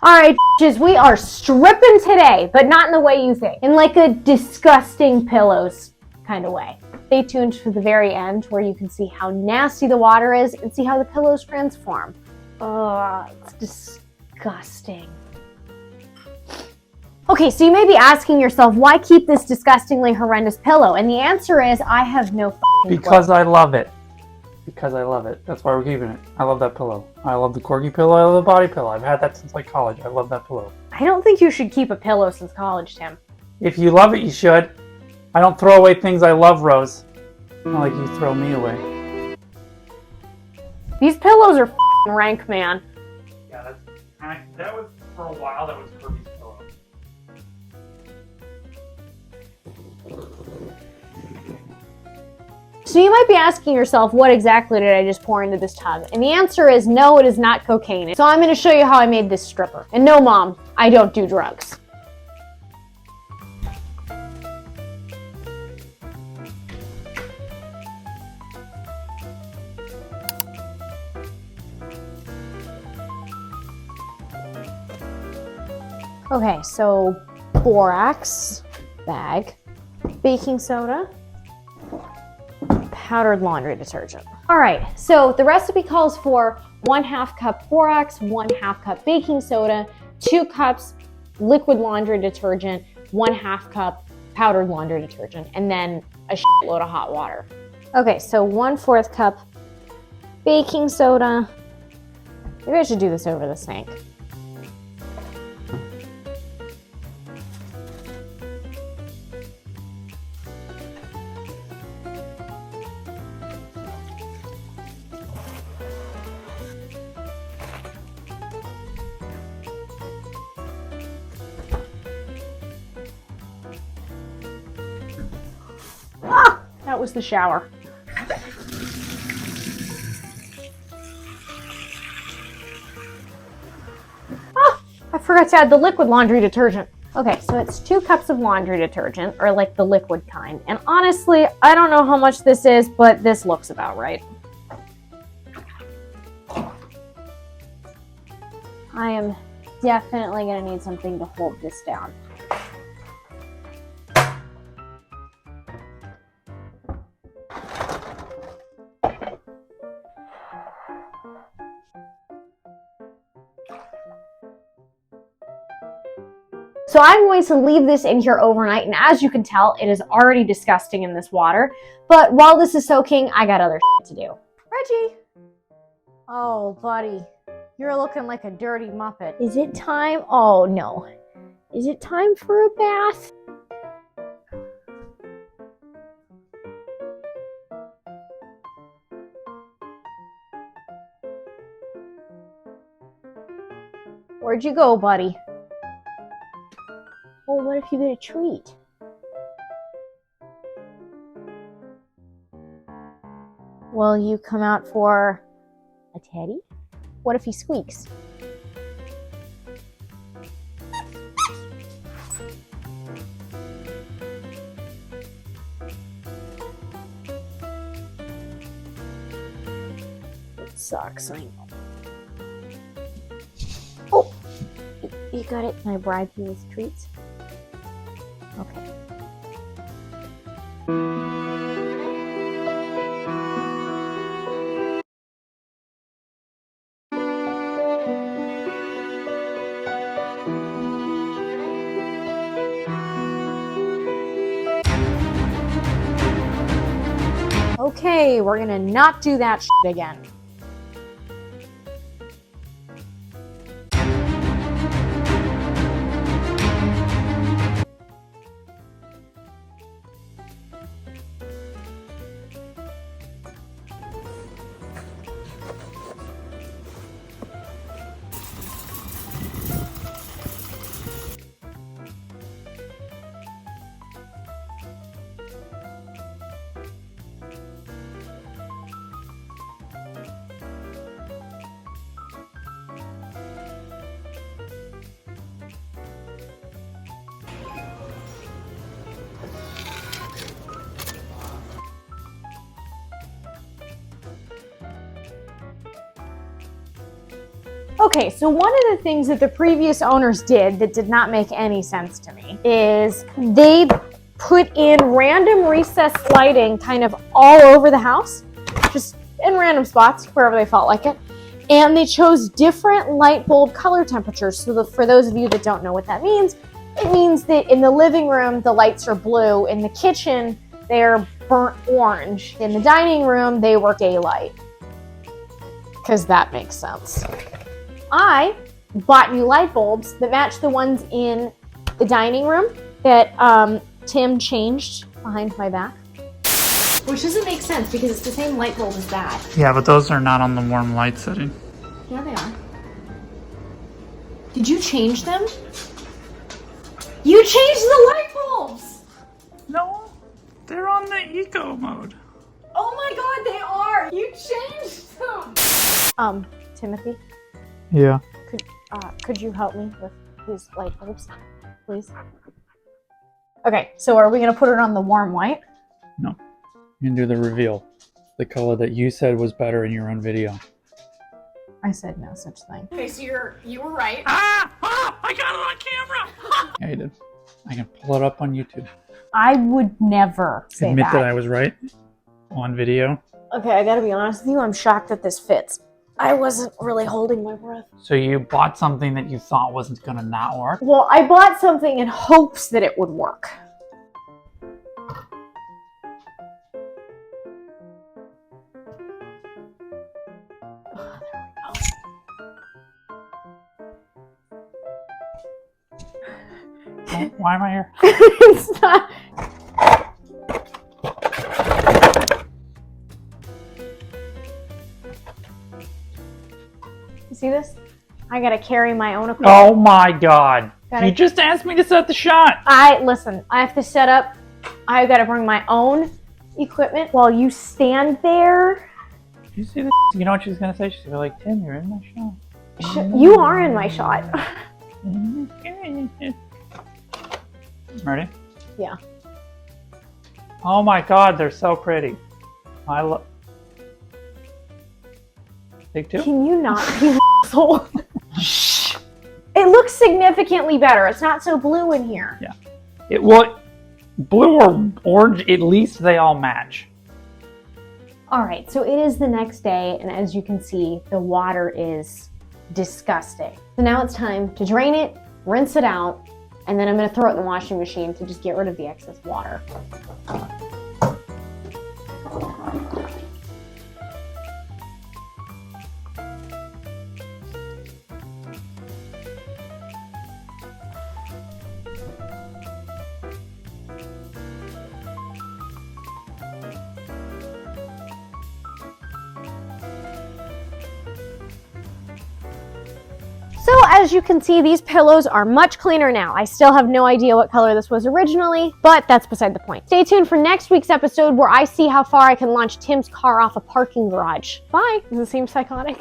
Alright, bitches, we are stripping today, but not in the way you think. In like a disgusting pillows kind of way. Stay tuned for the very end where you can see how nasty the water is and see how the pillows transform. Ugh, it's disgusting. Okay, so you may be asking yourself, why keep this disgustingly horrendous pillow? And the answer is, I have no f***ing Because clue. I love it. Because I love it. That's why we're keeping it. I love that pillow. I love the corgi pillow. I love the body pillow. I've had that since like college. I love that pillow. I don't think you should keep a pillow since college, Tim. If you love it, you should. I don't throw away things I love, Rose. Not like you throw me away. These pillows are f***ing rank, man. Yeah, that was for a while. That was Kirby's pillow. So you might be asking yourself, what exactly did I just pour into this tub? And the answer is no, it is not cocaine. So I'm going to show you how I made this stripper. And no, Mom, I don't do drugs. Okay, so borax bag, baking soda, powdered laundry detergent. All right, so the recipe calls for 1/2 cup borax, 1/2 cup baking soda, 2 cups liquid laundry detergent, 1/2 cup powdered laundry detergent, and then a shitload of hot water. Okay, so 1/4 cup baking soda. Maybe I should do this over the sink. That was the shower. Oh, I forgot to add the liquid laundry detergent. Okay, so it's 2 cups of laundry detergent, or like the liquid kind. And honestly, I don't know how much this is, but this looks about right. I am definitely gonna need something to hold this down. So I'm going to leave this in here overnight, and as you can tell, it is already disgusting in this water. But while this is soaking, I got other shit to do. Reggie! Oh, buddy. You're looking like a dirty Muppet. Is it time? Oh, no. Is it time for a bath? Where'd you go, buddy? Oh, what if you get a treat? Will you come out for a teddy? What if he squeaks? It sucks, I know. Oh, you got it. Can I bribe you with treats? Okay. Okay, we're gonna not do that shit again. Okay, so one of the things that the previous owners did that did not make any sense to me is they put in random recessed lighting kind of all over the house, just in random spots, wherever they felt like it. And they chose different light bulb color temperatures. So for those of you that don't know what that means, it means that in the living room, the lights are blue. In the kitchen, they're burnt orange. In the dining room, they were daylight. Because that makes sense. I bought new light bulbs that match the ones in the dining room that Tim changed behind my back. Which doesn't make sense because it's the same light bulb as that. Yeah, but those are not on the warm light setting. Yeah, they are. Did you change them? You changed the light bulbs! No, they're on the eco mode. Oh my god, they are! You changed them! Timothy? Yeah. Could you help me with these light bulbs, please? Okay, so are we gonna put it on the warm white? No. You can do the reveal. The color that you said was better in your own video. I said no such thing. Okay, so you were right. I got it on camera! Yeah, you did. I can pull it up on YouTube. I would never say Admit that I was right on video. Okay, I gotta be honest with you, I'm shocked that this fits. I wasn't really holding my breath. So you bought something that you thought wasn't gonna not work? Well, I bought something in hopes that it would work. Oh, there we go. Why am I here? It's not. You see this? I gotta carry my own equipment. Oh my god. You just asked me to set the shot. Listen, I have to set up, I gotta bring my own equipment while you stand there. Did you see this? You know what she's gonna say? She's gonna be like, Tim, you're in my shot. You are in my shot. Ready? Yeah. Oh my god, they're so pretty. I love. Take two? Can you not be an asshole? It looks significantly better. It's not so blue in here. Yeah. Blue or orange, at least they all match. All right, so it is the next day, and as you can see, the water is disgusting. So now it's time to drain it, rinse it out, and then I'm gonna throw it in the washing machine to just get rid of the excess water. So as you can see, these pillows are much cleaner now. I still have no idea what color this was originally, but that's beside the point. Stay tuned for next week's episode where I see how far I can launch Tim's car off a parking garage. Bye. Does it seem psychotic?